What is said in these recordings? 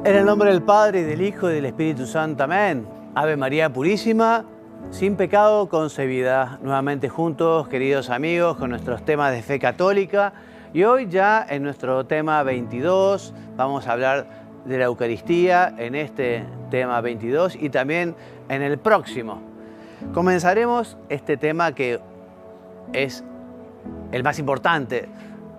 En el nombre del Padre, y del Hijo, y del Espíritu Santo. Amén. Ave María Purísima, sin pecado concebida. Nuevamente juntos, queridos amigos, con nuestros temas de fe católica. Y hoy ya en nuestro tema 22 vamos a hablar de la Eucaristía, en este tema 22 y también en el próximo. Comenzaremos este tema que es el más importante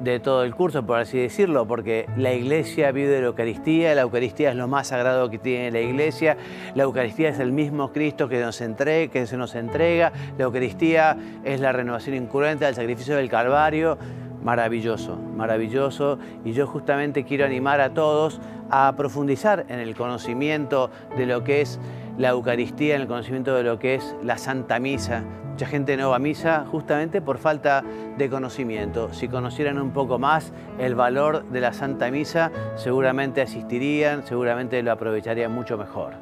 de todo el curso, por así decirlo, porque la Iglesia vive de la Eucaristía es lo más sagrado que tiene la Iglesia, la Eucaristía es el mismo Cristo que se nos entrega, la Eucaristía es la renovación incruenta del sacrificio del Calvario. Maravilloso, maravilloso, y yo justamente quiero animar a todos a profundizar en el conocimiento de lo que es la Eucaristía, en el conocimiento de lo que es la Santa Misa. Mucha gente no va a misa justamente por falta de conocimiento. Si conocieran un poco más el valor de la Santa Misa, seguramente asistirían, seguramente lo aprovecharían mucho mejor.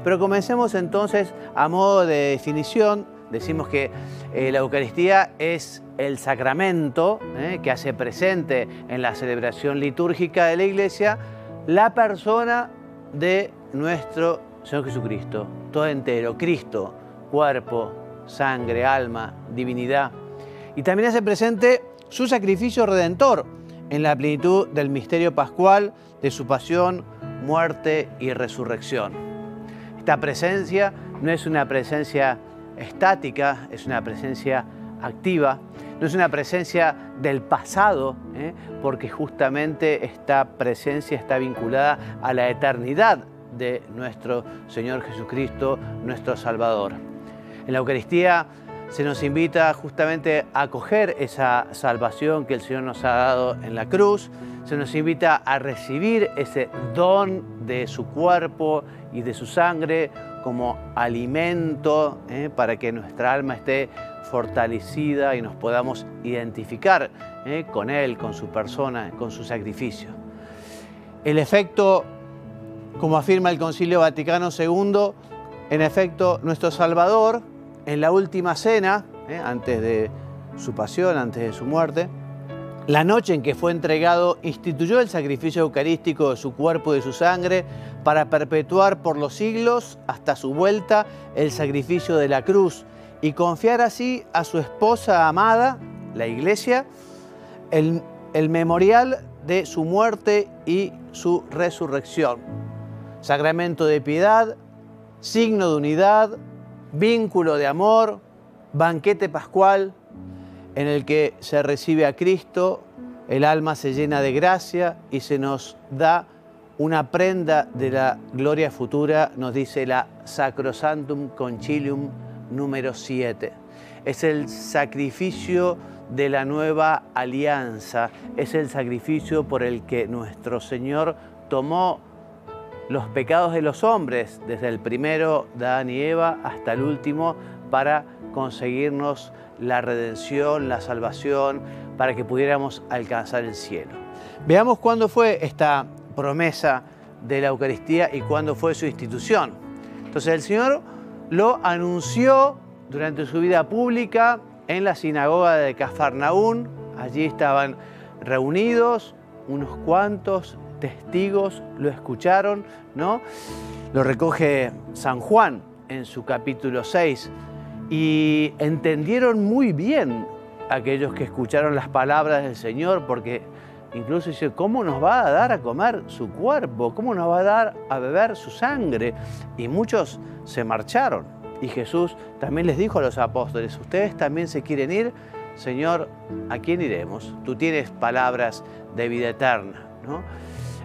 Pero comencemos entonces a modo de definición. Decimos que la Eucaristía es el sacramento que hace presente en la celebración litúrgica de la Iglesia la persona de nuestro Señor Jesucristo, todo entero, Cristo, cuerpo, sangre, alma, divinidad. Y también hace presente su sacrificio redentor en la plenitud del misterio pascual de su pasión, muerte y resurrección. Esta presencia no es una presencia estática, es una presencia activa, no es una presencia del pasado, porque justamente esta presencia está vinculada a la eternidad de nuestro Señor Jesucristo, nuestro Salvador. En la Eucaristía se nos invita justamente a acoger esa salvación que el Señor nos ha dado en la cruz, se nos invita a recibir ese don de su cuerpo y de su sangre como alimento para que nuestra alma esté fortalecida y nos podamos identificar con Él, con su persona, con su sacrificio. El efecto, como afirma el Concilio Vaticano II, en efecto, nuestro Salvador, en la última cena, antes de su pasión, antes de su muerte, la noche en que fue entregado, instituyó el sacrificio eucarístico de su cuerpo y de su sangre para perpetuar por los siglos, hasta su vuelta, el sacrificio de la cruz y confiar así a su esposa amada, la Iglesia, el memorial de su muerte y su resurrección. Sacramento de piedad, signo de unidad, vínculo de amor, banquete pascual, en el que se recibe a Cristo, el alma se llena de gracia y se nos da una prenda de la gloria futura, nos dice la Sacrosanctum Concilium número 7. Es el sacrificio de la nueva alianza, es el sacrificio por el que nuestro Señor tomó los pecados de los hombres, desde el primero de Adán y Eva hasta el último, para conseguirnos la redención, la salvación, para que pudiéramos alcanzar el cielo. Veamos cuándo fue esta promesa de la Eucaristía y cuándo fue su institución. Entonces el Señor lo anunció durante su vida pública en la sinagoga de Cafarnaún. Allí estaban reunidos unos cuantos testigos, lo escucharon, ¿no? Lo recoge San Juan en su capítulo 6. Y entendieron muy bien aquellos que escucharon las palabras del Señor, porque incluso dice, ¿cómo nos va a dar a comer su cuerpo? ¿Cómo nos va a dar a beber su sangre? Y muchos se marcharon. Y Jesús también les dijo a los apóstoles, ¿ustedes también se quieren ir? Señor, ¿a quién iremos? Tú tienes palabras de vida eterna, ¿no?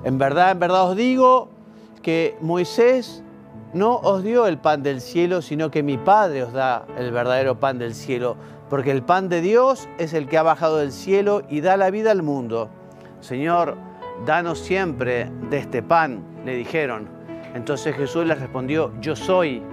En verdad os digo que Moisés no os dio el pan del cielo, sino que mi Padre os da el verdadero pan del cielo, porque el pan de Dios es el que ha bajado del cielo y da la vida al mundo. Señor, danos siempre de este pan, le dijeron. Entonces Jesús les respondió, yo soy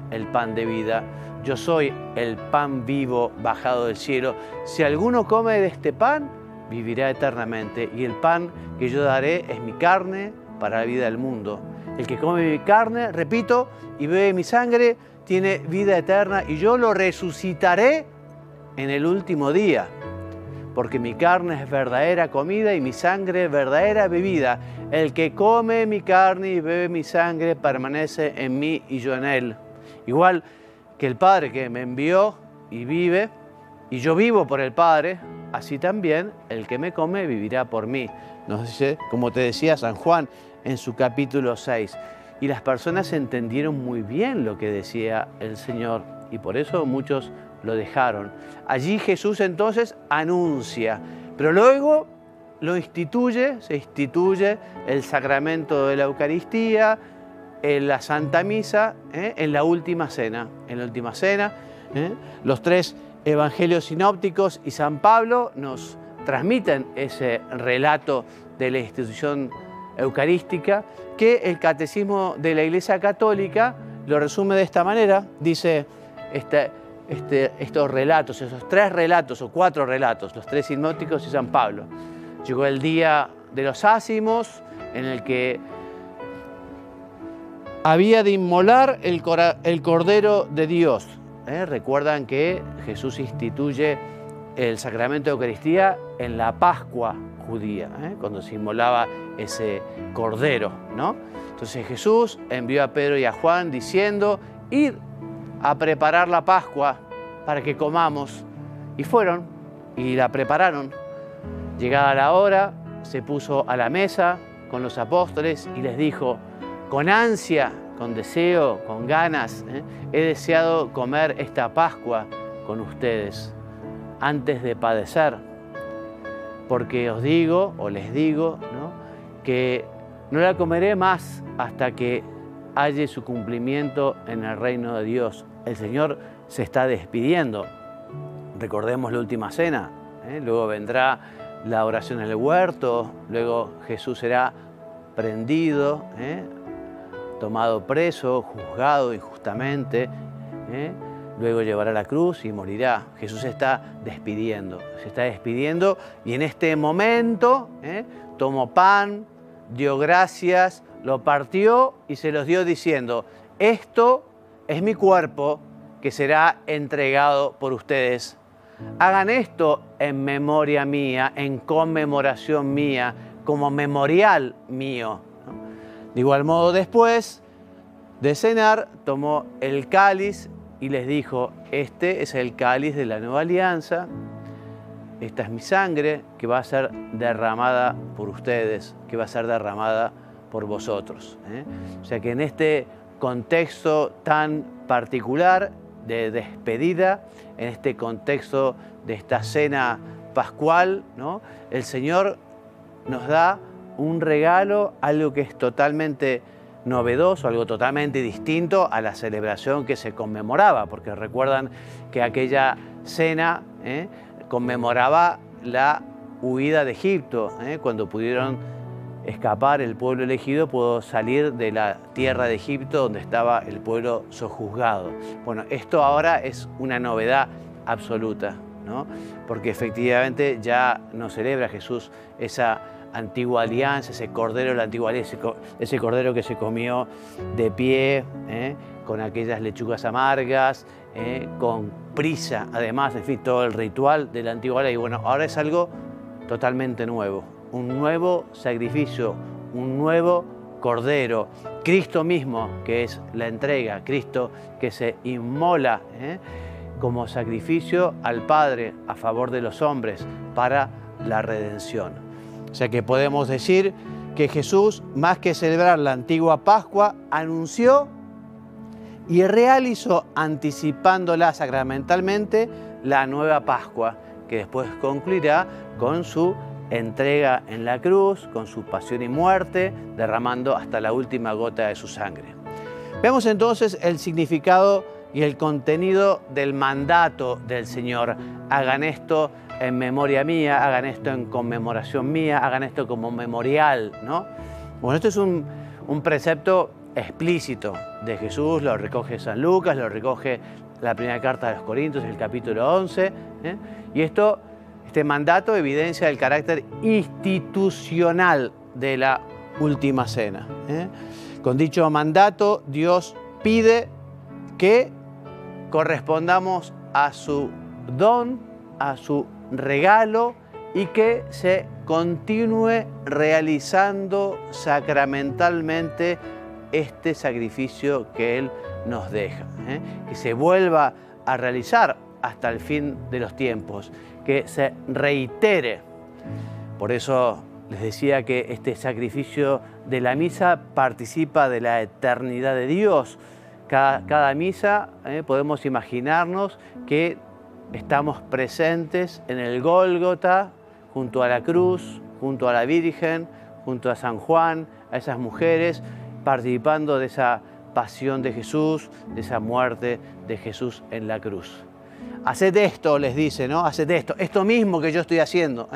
el pan de vida, yo soy el pan vivo bajado del cielo. Si alguno come de este pan, vivirá eternamente, y el pan que yo daré es mi carne para la vida del mundo. El que come mi carne, repito, y bebe mi sangre, tiene vida eterna, y yo lo resucitaré en el último día. porque mi carne es verdadera comida y mi sangre verdadera bebida. El que come mi carne y bebe mi sangre permanece en mí y yo en él. Igual que el Padre que me envió y vive, y yo vivo por el Padre, así también el que me come vivirá por mí. Nos dice, como te decía San Juan en su capítulo 6. Y las personas entendieron muy bien lo que decía el Señor y por eso muchos lo dejaron. Allí Jesús entonces anuncia, pero luego se instituye el sacramento de la Eucaristía, en la Santa Misa, en la Última Cena. En la Última Cena, los tres evangelios sinópticos y San Pablo nos transmiten ese relato de la institución eucarística que el Catecismo de la Iglesia Católica lo resume de esta manera. Dice estos relatos, esos tres relatos o cuatro relatos, los tres sinópticos y San Pablo. Llegó el día de los ázimos en el que había de inmolar el Cordero de Dios. Recuerdan que Jesús instituye el sacramento de Eucaristía en la Pascua judía, cuando se inmolaba ese cordero, ¿no? Entonces Jesús envió a Pedro y a Juan diciendo, id a preparar la Pascua para que comamos. Y fueron y la prepararon. Llegada la hora, se puso a la mesa con los apóstoles y les dijo, con ansia, con deseo, con ganas, he deseado comer esta Pascua con ustedes antes de padecer, porque os digo, o les digo, ¿no?, que no la comeré más hasta que halle su cumplimiento en el reino de Dios. El Señor se está despidiendo. Recordemos la Última Cena, luego vendrá la oración en el huerto, luego Jesús será prendido, tomado preso, juzgado injustamente, luego llevará la cruz y morirá. Jesús se está despidiendo y en este momento tomó pan, dio gracias, lo partió y se los dio diciendo, esto es mi cuerpo que será entregado por ustedes. Hagan esto en memoria mía, en conmemoración mía, como memorial mío. De igual modo, después de cenar, tomó el cáliz y les dijo, este es el cáliz de la nueva alianza, esta es mi sangre que va a ser derramada por ustedes, que va a ser derramada por vosotros. O sea que en este contexto tan particular de despedida, en este contexto de esta cena pascual, ¿no?, el Señor nos da un regalo, algo que es totalmente novedoso, algo totalmente distinto a la celebración que se conmemoraba, porque recuerdan que aquella cena conmemoraba la huida de Egipto, cuando pudieron escapar el pueblo elegido, pudo salir de la tierra de Egipto donde estaba el pueblo sojuzgado. Bueno, esto ahora es una novedad absoluta, ¿no?, porque efectivamente ya no celebra Jesús esa antigua alianza, ese cordero de la antigua alianza, ese cordero que se comió de pie, con aquellas lechugas amargas, con prisa, además, en fin, todo el ritual de la antigua ley. Bueno, ahora es algo totalmente nuevo, un nuevo sacrificio, un nuevo cordero, Cristo mismo, que es la entrega, Cristo que se inmola como sacrificio al Padre a favor de los hombres para la redención. O sea que podemos decir que Jesús, más que celebrar la antigua Pascua, anunció y realizó, anticipándola sacramentalmente, la nueva Pascua, que después concluirá con su entrega en la cruz, con su pasión y muerte, derramando hasta la última gota de su sangre. Veamos entonces el significado y el contenido del mandato del Señor. Hagan esto en memoria mía, hagan esto en conmemoración mía, hagan esto como memorial, ¿no? Bueno, esto es un precepto explícito de Jesús, lo recoge San Lucas, lo recoge la primera carta de los Corintios, el capítulo 11, y este mandato evidencia el carácter institucional de la Última Cena. Con dicho mandato, Dios pide que correspondamos a su don, a su regalo, y que se continúe realizando sacramentalmente este sacrificio que Él nos deja, que se vuelva a realizar hasta el fin de los tiempos, que se reitere. Por eso les decía que este sacrificio de la misa participa de la eternidad de Dios. Cada misa podemos imaginarnos que estamos presentes en el Gólgota, junto a la cruz, junto a la Virgen, junto a San Juan, a esas mujeres, participando de esa pasión de Jesús, de esa muerte de Jesús en la cruz. Haced esto, les dice, ¿no? Haced esto mismo que yo estoy haciendo,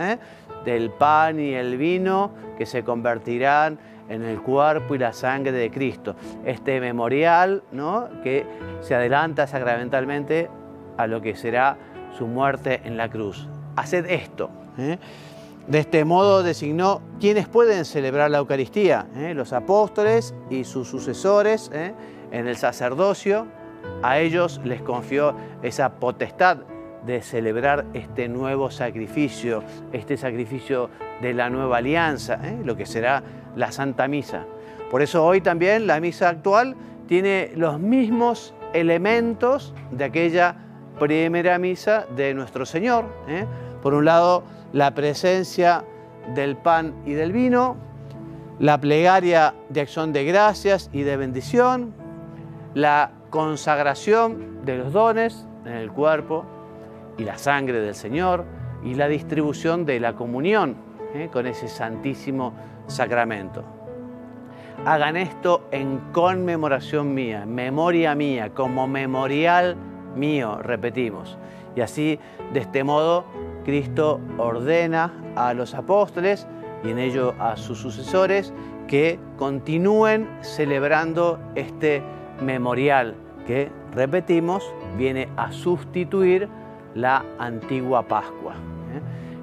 del pan y el vino que se convertirán en el cuerpo y la sangre de Cristo. Este memorial, ¿no?, que se adelanta sacramentalmente a lo que será su muerte en la cruz. Haced esto. De este modo designó quienes pueden celebrar la Eucaristía, los apóstoles y sus sucesores en el sacerdocio. A ellos les confió esa potestad de celebrar este nuevo sacrificio, este sacrificio de la nueva alianza, lo que será la Santa Misa. Por eso hoy también la misa actual tiene los mismos elementos de aquella primera misa de nuestro Señor. Por un lado, la presencia del pan y del vino, la plegaria de acción de gracias y de bendición, la consagración de los dones en el cuerpo y la sangre del Señor y la distribución de la comunión con ese santísimo sacramento. Hagan esto en conmemoración mía, en memoria mía, como memorial mío, repetimos. Y así, de este modo, Cristo ordena a los apóstoles y en ello a sus sucesores que continúen celebrando este memorial que, repetimos, viene a sustituir la antigua Pascua.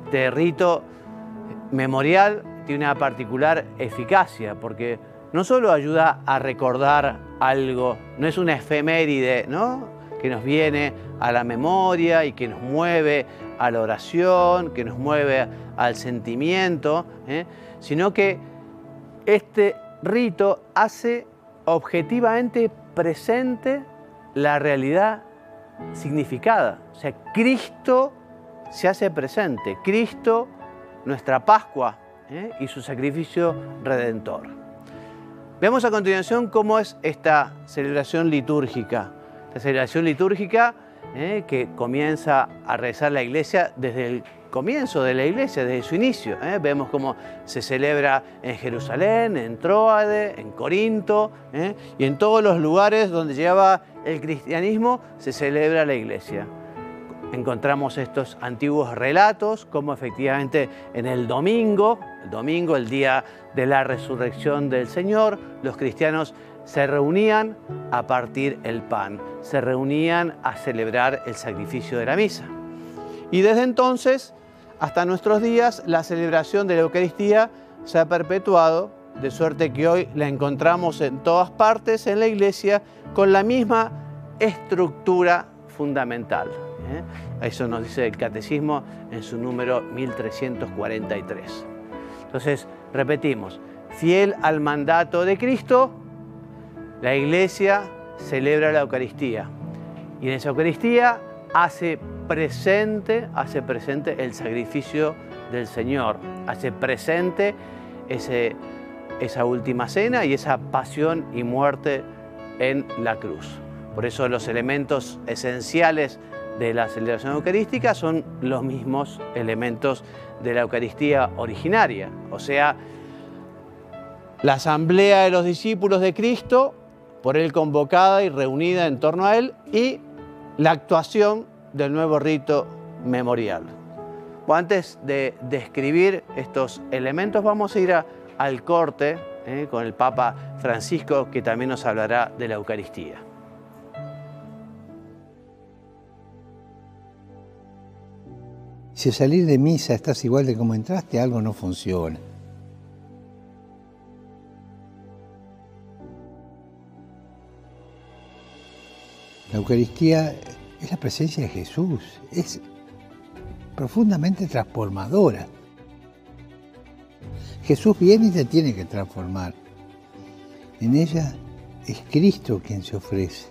Este rito memorial tiene una particular eficacia porque no solo ayuda a recordar algo, no es una efeméride, ¿no?, que nos viene a la memoria y que nos mueve a la oración, que nos mueve al sentimiento, sino que este rito hace objetivamente presente la realidad significada. O sea, Cristo se hace presente, Cristo, nuestra Pascua, y su sacrificio redentor. Veamos a continuación cómo es esta celebración litúrgica. Esta celebración litúrgica que comienza a rezar la Iglesia desde el comienzo de la Iglesia, desde su inicio. Vemos cómo se celebra en Jerusalén, en Tróade, en Corinto, y en todos los lugares donde llegaba el cristianismo se celebra la Iglesia. Encontramos estos antiguos relatos, como efectivamente en el domingo, el día de la resurrección del Señor, los cristianos se reunían a partir el pan, se reunían a celebrar el sacrificio de la misa. Y desde entonces hasta nuestros días la celebración de la Eucaristía se ha perpetuado, de suerte que hoy la encontramos en todas partes en la Iglesia con la misma estructura fundamental. Eso nos dice el Catecismo en su número 1343. Entonces, repetimos, fiel al mandato de Cristo, la Iglesia celebra la Eucaristía y en esa Eucaristía hace presente el sacrificio del Señor, hace presente esa última cena y esa pasión y muerte en la cruz. Por eso los elementos esenciales de la celebración eucarística son los mismos elementos de la Eucaristía originaria, o sea, la asamblea de los discípulos de Cristo, por Él convocada y reunida en torno a Él, y la actuación del nuevo rito memorial. Bueno, antes de describir estos elementos, vamos a ir al corte con el Papa Francisco, que también nos hablará de la Eucaristía. Si al salir de misa estás igual de como entraste, algo no funciona. La Eucaristía es la presencia de Jesús, es profundamente transformadora. Jesús viene y te tiene que transformar. En ella es Cristo quien se ofrece,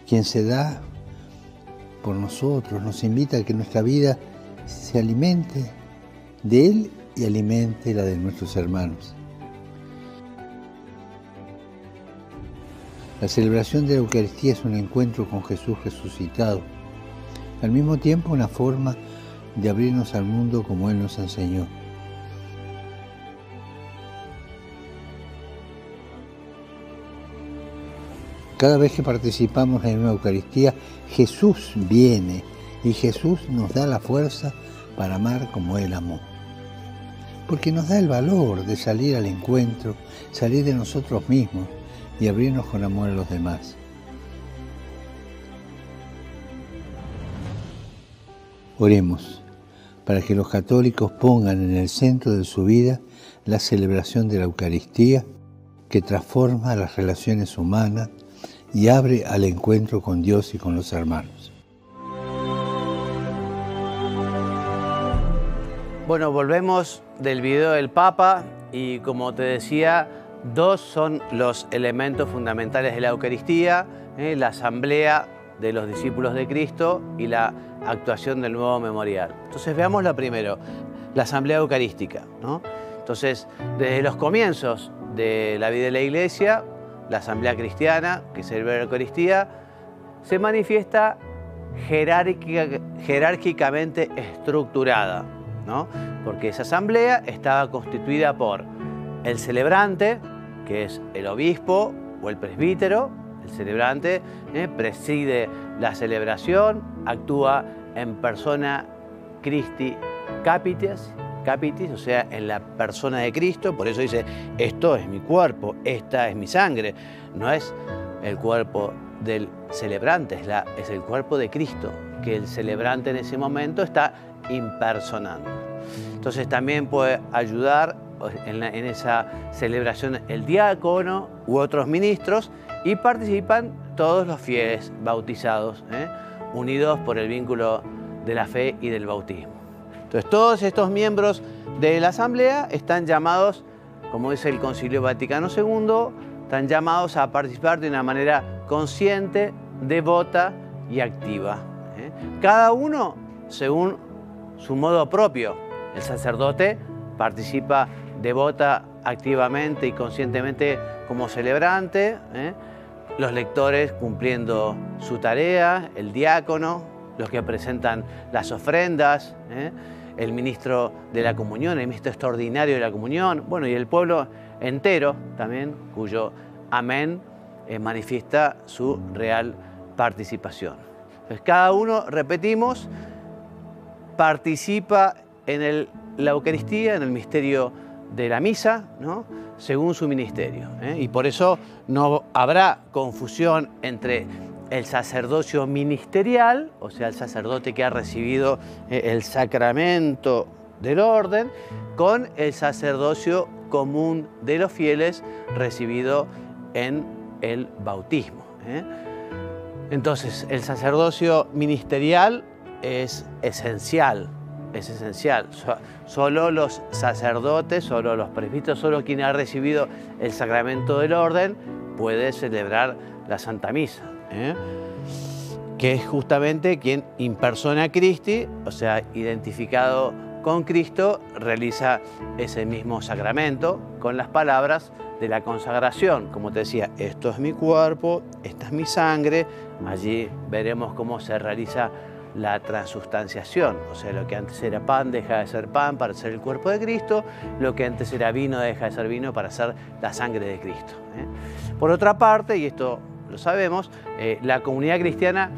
quien se da por nosotros, nos invita a que nuestra vida se alimente de Él y alimente la de nuestros hermanos. La celebración de la Eucaristía es un encuentro con Jesús resucitado, al mismo tiempo una forma de abrirnos al mundo como Él nos enseñó. Cada vez que participamos en una Eucaristía, Jesús viene y Jesús nos da la fuerza para amar como Él amó. Porque nos da el valor de salir al encuentro, salir de nosotros mismos y abrirnos con amor a los demás. Oremos para que los católicos pongan en el centro de su vida la celebración de la Eucaristía, que transforma las relaciones humanas y abre al encuentro con Dios y con los hermanos. Bueno, volvemos del video del Papa y como te decía, dos son los elementos fundamentales de la Eucaristía, la asamblea de los discípulos de Cristo y la actuación del nuevo memorial. Entonces veamos la primero, la asamblea eucarística, ¿no? Entonces, desde los comienzos de la vida de la Iglesia, la asamblea cristiana que celebra la Eucaristía se manifiesta jerárquicamente estructurada, ¿no? Porque esa asamblea estaba constituida por el celebrante, que es el obispo o el presbítero. El celebrante preside la celebración, actúa en persona Christi capitis, o sea, en la persona de Cristo. Por eso dice, esto es mi cuerpo, esta es mi sangre. No es el cuerpo del celebrante, es el cuerpo de Cristo, que el celebrante en ese momento está impersonando. Entonces también puede ayudar en esa celebración el diácono u otros ministros, y participan todos los fieles bautizados, unidos por el vínculo de la fe y del bautismo. Entonces todos estos miembros de la asamblea están llamados, como dice el Concilio Vaticano II, están llamados a participar de una manera consciente, devota y activa. Cada uno según su modo propio. El sacerdote participa devota, activamente y conscientemente como celebrante, los lectores cumpliendo su tarea, el diácono, los que presentan las ofrendas, el ministro de la comunión, el ministro extraordinario de la comunión, bueno, y el pueblo entero también, cuyo amén manifiesta su real participación. Entonces, cada uno, repetimos, participa en la Eucaristía, en el misterio de la misa, ¿no? Según su ministerio, y por eso no habrá confusión entre el sacerdocio ministerial, o sea, el sacerdote que ha recibido el sacramento del orden, con el sacerdocio común de los fieles recibido en el bautismo. Entonces, el sacerdocio ministerial es esencial. Es esencial. Solo los sacerdotes, solo los presbíteros, solo quien ha recibido el sacramento del orden puede celebrar la Santa Misa, que es justamente quien in persona Christi, o sea, identificado con Cristo, realiza ese mismo sacramento con las palabras de la consagración. Como te decía, esto es mi cuerpo, esta es mi sangre. Allí veremos cómo se realiza la transustanciación, o sea, lo que antes era pan deja de ser pan para ser el cuerpo de Cristo, lo que antes era vino deja de ser vino para ser la sangre de Cristo. Por otra parte, y esto lo sabemos, la comunidad cristiana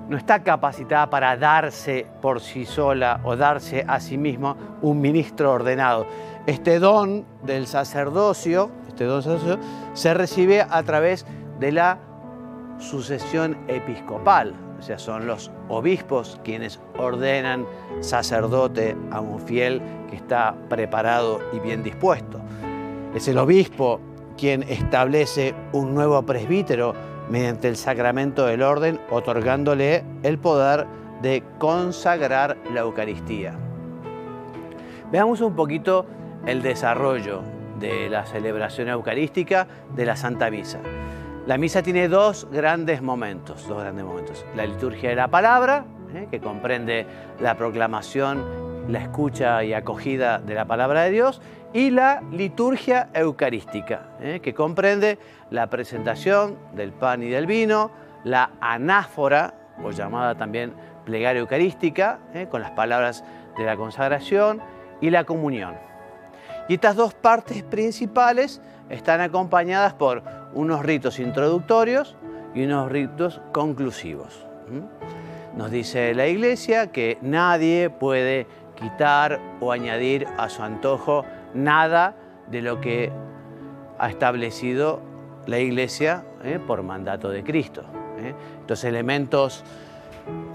no está capacitada para darse por sí sola o darse a sí misma un ministro ordenado. Este don del sacerdocio, se recibe a través de la sucesión episcopal. O sea, son los obispos quienes ordenan sacerdote a un fiel que está preparado y bien dispuesto. Es el obispo quien establece un nuevo presbítero mediante el sacramento del orden, otorgándole el poder de consagrar la Eucaristía. Veamos un poquito el desarrollo de la celebración eucarística de la Santa Misa. La misa tiene dos grandes momentos. La liturgia de la palabra, que comprende la proclamación, la escucha y acogida de la palabra de Dios, y la liturgia eucarística, que comprende la presentación del pan y del vino, la anáfora, o llamada también plegaria eucarística, con las palabras de la consagración, y la comunión. Y estas dos partes principales están acompañadas por unos ritos introductorios y unos ritos conclusivos. Nos dice la Iglesia que nadie puede quitar o añadir a su antojo nada de lo que ha establecido la Iglesia por mandato de Cristo. Estos elementos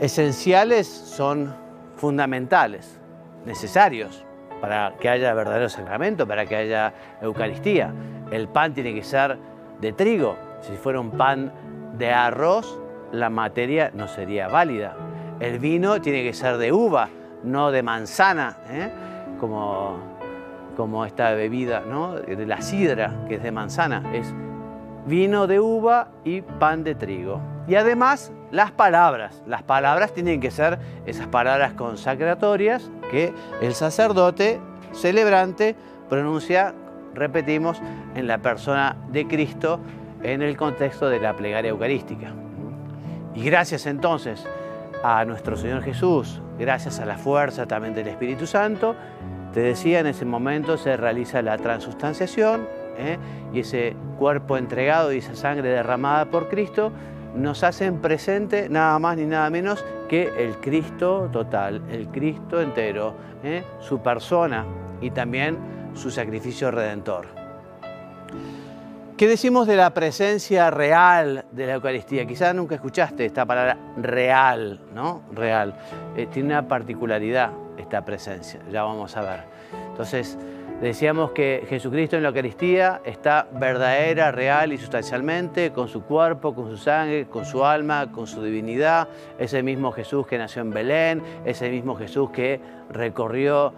esenciales son fundamentales, necesarios para que haya verdadero sacramento, para que haya Eucaristía. El pan tiene que ser de trigo. Si fuera un pan de arroz, la materia no sería válida. El vino tiene que ser de uva, no de manzana, como esta bebida, ¿no?, de la sidra, que es de manzana. Es vino de uva y pan de trigo. Y además, las palabras tienen que ser esas palabras consacratorias que el sacerdote celebrante pronuncia, repetimos, en la persona de Cristo en el contexto de la plegaria eucarística. Y gracias entonces a nuestro Señor Jesús, gracias a la fuerza también del Espíritu Santo, te decía, en ese momento se realiza la transustanciación, y ese cuerpo entregado y esa sangre derramada por Cristo nos hacen presente nada más ni nada menos que el Cristo total, el Cristo entero, su persona y también su sacrificio redentor. ¿Qué decimos de la presencia real de la Eucaristía? Quizás nunca escuchaste esta palabra real, ¿no? Real. Tiene una particularidad esta presencia, ya vamos a ver. Entonces, decíamos que Jesucristo en la Eucaristía está verdadera, real y sustancialmente, con su cuerpo, con su sangre, con su alma, con su divinidad. Ese mismo Jesús que nació en Belén, ese mismo Jesús que recorrió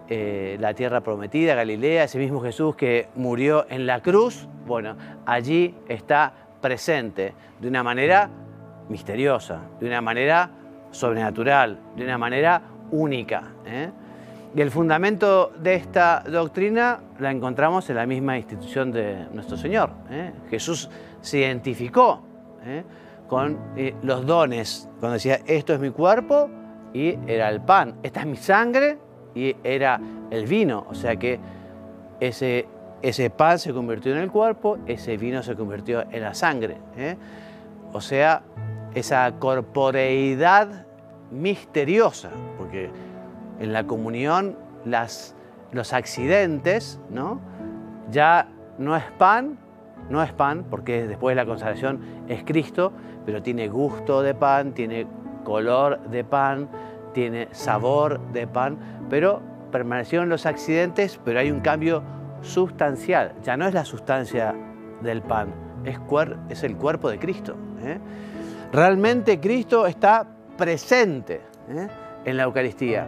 la tierra prometida, Galilea, ese mismo Jesús que murió en la cruz, bueno, allí está presente de una manera misteriosa, de una manera sobrenatural, de una manera única. Y el fundamento de esta doctrina la encontramos en la misma institución de nuestro Señor. Jesús se identificó con los dones, cuando decía, esto es mi cuerpo, y era el pan, esta es mi sangre, y era el vino. O sea que ese pan se convirtió en el cuerpo, ese vino se convirtió en la sangre. O sea, esa corporeidad misteriosa, porque en la comunión los accidentes, ¿no?, ya no es pan, porque después de la consagración es Cristo, pero tiene gusto de pan, tiene color de pan, tiene sabor de pan, pero permanecieron los accidentes, pero hay un cambio sustancial. Ya no es la sustancia del pan, es el cuerpo de Cristo. Realmente Cristo está presente en la Eucaristía.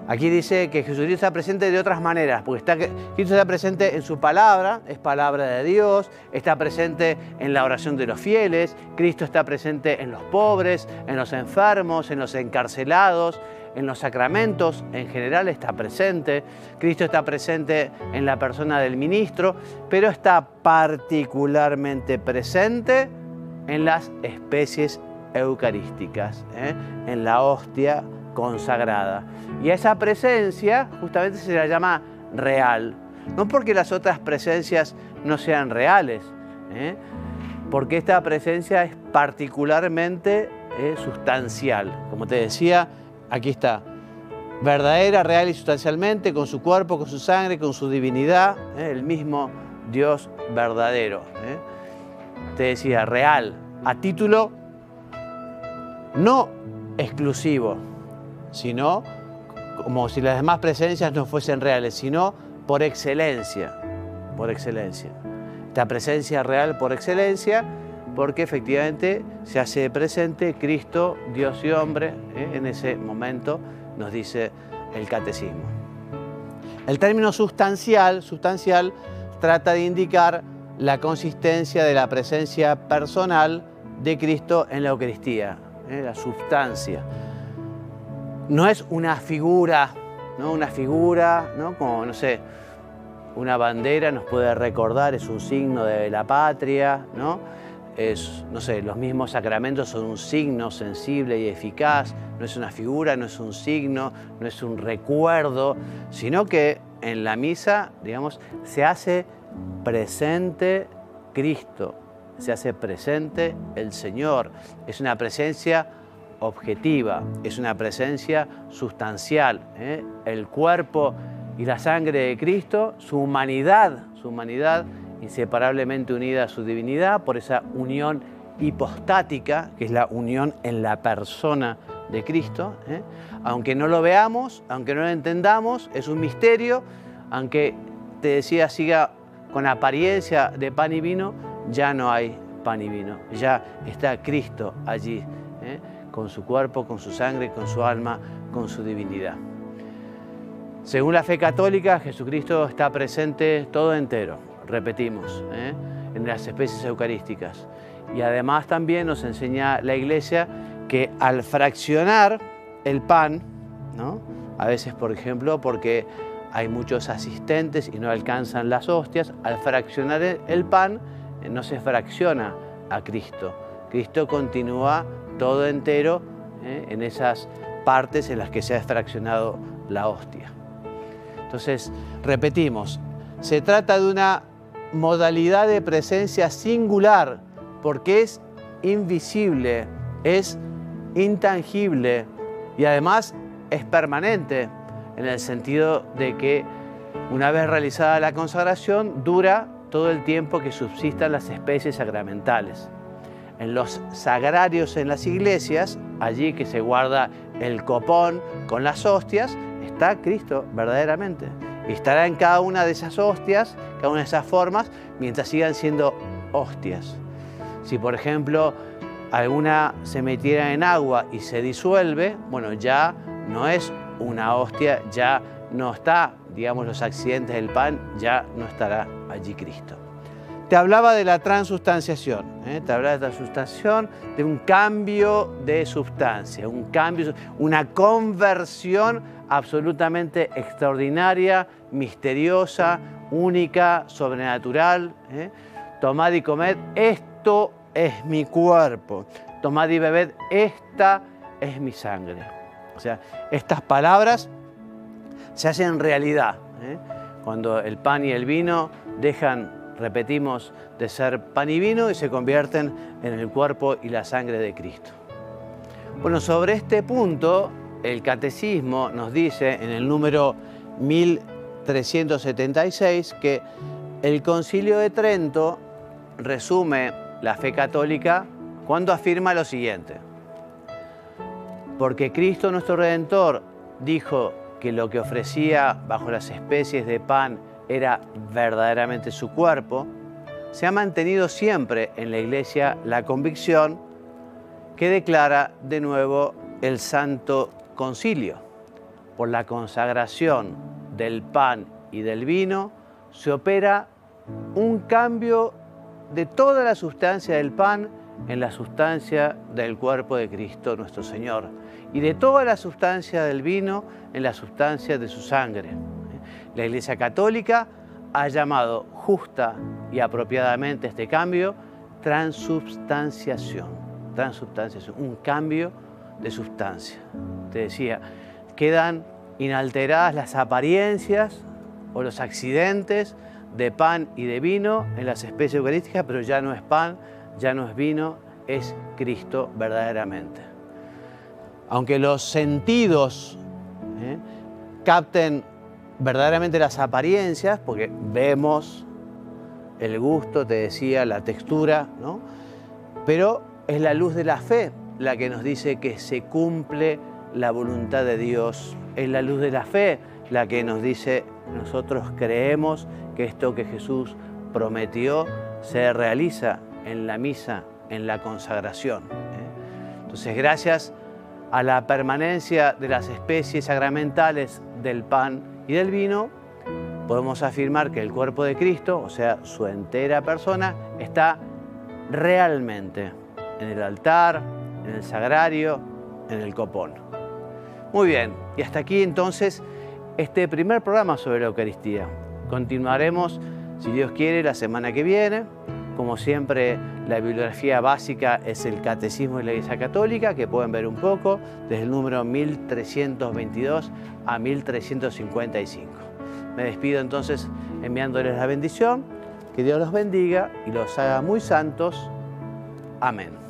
Aquí dice que Jesucristo está presente de otras maneras, porque Cristo está presente en su palabra, es palabra de Dios, está presente en la oración de los fieles, Cristo está presente en los pobres, en los enfermos, en los encarcelados, en los sacramentos, en general está presente. Cristo está presente en la persona del ministro, pero está particularmente presente en las especies eucarísticas, en la hostia consagrada. Y a esa presencia justamente se la llama real. No porque las otras presencias no sean reales, porque esta presencia es particularmente sustancial. Como te decía, aquí está, verdadera, real y sustancialmente, con su cuerpo, con su sangre, con su divinidad, el mismo Dios verdadero. Te decía, real, a título no exclusivo, sino como si las demás presencias no fuesen reales, sino por excelencia, por excelencia. Esta presencia real por excelencia porque efectivamente se hace presente Cristo, Dios y hombre, en ese momento, nos dice el catecismo. El término sustancial trata de indicar la consistencia de la presencia personal de Cristo en la Eucaristía, la sustancia. No es una figura, ¿no? Una figura, ¿no? Como, no sé, una bandera nos puede recordar, es un signo de la patria, ¿no? No sé, los mismos sacramentos son un signo sensible y eficaz, no es una figura, no es un signo, no es un recuerdo, sino que en la misa, digamos, se hace presente Cristo, se hace presente el Señor. Es una presencia objetiva, es una presencia sustancial, el cuerpo y la sangre de Cristo, su humanidad inseparablemente unida a su divinidad por esa unión hipostática, que es la unión en la persona de Cristo. Aunque no lo veamos, aunque no lo entendamos, es un misterio, aunque te decía siga con apariencia de pan y vino, ya no hay pan y vino, ya está Cristo allí, con su cuerpo, con su sangre, con su alma, con su divinidad. Según la fe católica, Jesucristo está presente todo entero, repetimos, en las especies eucarísticas. Y además también nos enseña la Iglesia que al fraccionar el pan, ¿no? A veces, por ejemplo, porque hay muchos asistentes y no alcanzan las hostias, al fraccionar el pan no se fracciona a Cristo. Cristo continúa todo entero en esas partes en las que se ha fraccionado la hostia. Entonces, repetimos, se trata de una modalidad de presencia singular porque es invisible, es intangible y además es permanente en el sentido de que una vez realizada la consagración dura todo el tiempo que subsistan las especies sacramentales. En los sagrarios en las iglesias, allí que se guarda el copón con las hostias, está Cristo verdaderamente. Y estará en cada una de esas hostias, cada una de esas formas, mientras sigan siendo hostias. Si, por ejemplo, alguna se metiera en agua y se disuelve, bueno, ya no es una hostia, ya no está, digamos, los accidentes del pan, ya no estará allí Cristo. Te hablaba de la transustanciación, te hablaba de la transustanciación, de un cambio de sustancia, un cambio, una conversión absolutamente extraordinaria, misteriosa, única, sobrenatural. Tomad y comed, esto es mi cuerpo. Tomad y bebed, esta es mi sangre. O sea, estas palabras se hacen realidad. Cuando el pan y el vino dejan, repetimos, de ser pan y vino y se convierten en el cuerpo y la sangre de Cristo. Bueno, sobre este punto, el Catecismo nos dice en el número 1376 que el Concilio de Trento resume la fe católica cuando afirma lo siguiente: porque Cristo nuestro Redentor dijo que lo que ofrecía bajo las especies de pan era verdaderamente su cuerpo, se ha mantenido siempre en la Iglesia la convicción que declara de nuevo el Santo Concilio. Por la consagración del pan y del vino se opera un cambio de toda la sustancia del pan en la sustancia del cuerpo de Cristo nuestro Señor y de toda la sustancia del vino en la sustancia de su sangre. La Iglesia Católica ha llamado justa y apropiadamente este cambio transubstanciación, un cambio de sustancia. Te decía, quedan inalteradas las apariencias o los accidentes de pan y de vino en las especies eucarísticas, pero ya no es pan, ya no es vino, es Cristo verdaderamente. Aunque los sentidos capten verdaderamente las apariencias, porque vemos el gusto, te decía, la textura, ¿no? Pero es la luz de la fe la que nos dice que se cumple la voluntad de Dios. Es la luz de la fe la que nos dice, nosotros creemos que esto que Jesús prometió se realiza en la misa en la consagración. Entonces, gracias a la permanencia de las especies sacramentales del pan y del vino, podemos afirmar que el cuerpo de Cristo, o sea, su entera persona, está realmente en el altar, en el sagrario, en el copón. Muy bien, y hasta aquí entonces este primer programa sobre la Eucaristía. Continuaremos, si Dios quiere, la semana que viene. Como siempre, la bibliografía básica es el Catecismo de la Iglesia Católica, que pueden ver un poco, desde el número 1322 a 1355. Me despido entonces enviándoles la bendición. Que Dios los bendiga y los haga muy santos. Amén.